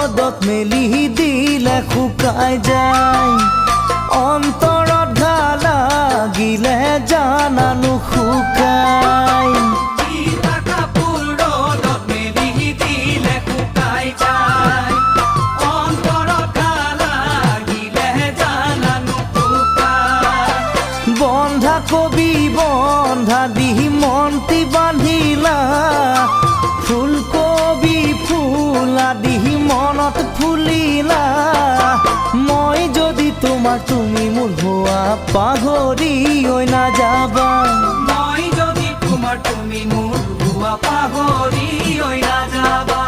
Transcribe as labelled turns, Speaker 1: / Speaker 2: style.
Speaker 1: ৰ'দত মেলি দিলে শুকাই যায় অন্তৰত ঘা লাগিলে জানা নুশুকাই বন্ধা কবি বন্ধা দিহি মন্তি বান্ধিলা ফুলকবি ফুলা দিহি মনত ফুলিলা মই যদি তোমাক তুমি মোৰ হোৱা পাহৰি নাযাবা
Speaker 2: মই যদি তোমাৰ তুমি মোৰ হোৱা পাহৰি নাযাবা